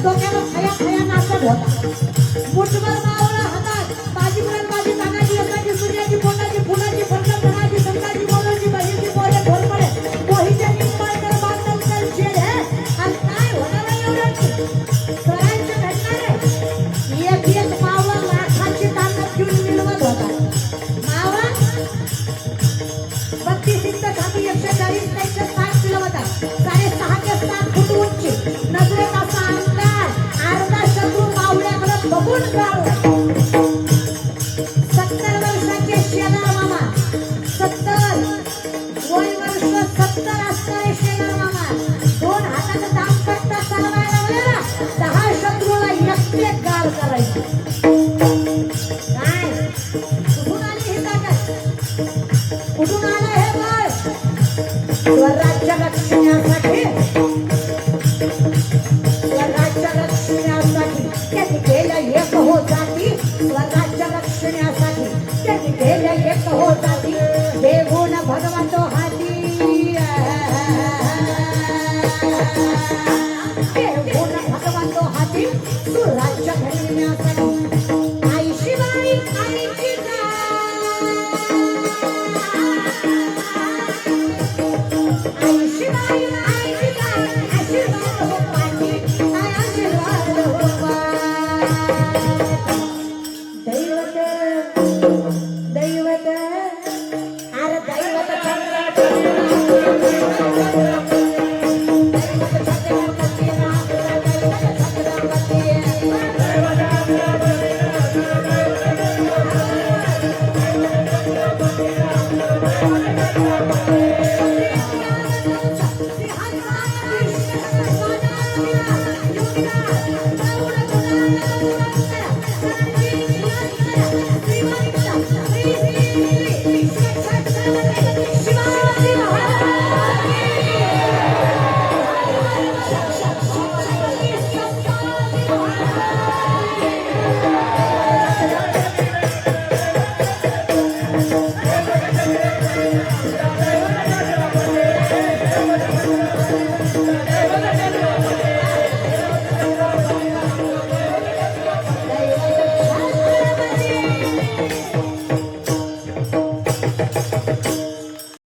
डोक्याला खया खया नाचत होता. मुठभर मावळा हातात बाजी बाजी तानाजी असाची सूर्याची पोटाची फुलाची फटका धनाची संताची मोलाची बहिणीची मोरे घोरपडे मोहीच्या निंबाळकर बांधल कर शेड है. आणि काय होणार आहे एवढं करायचं घडणार आहे. एक मावळा लाखाची ताकद घेऊन मिळवत होता. मावळा 32 इंच छाती 140 त्याच्या 60 किलो होता. 6.5 ते 7 फूट उंची नजरेत असा अंगार अर्धा शत्रू मावळ्याकडे बघून गाव. 70 वर्षाचे शेलार मामा 70 वय वर्ष 70 असणारे शेलार मामा 2 हाताने दामपट्टा चालवायला लागलेला 10 शत्रूला एकटे गार करायचे. काय कुठून आली ही ताकद कुठून आलं हे बळ. स्वराज्य रक्षणासाठी त्यांनी केलं एक हो जाती. स्वराज्य रक्षणासाठी त्यांनी केलं एक हो जाती. देऊन भगवंत हाती देऊन भगवंत हाती सुराज्य घडविण्यासाठी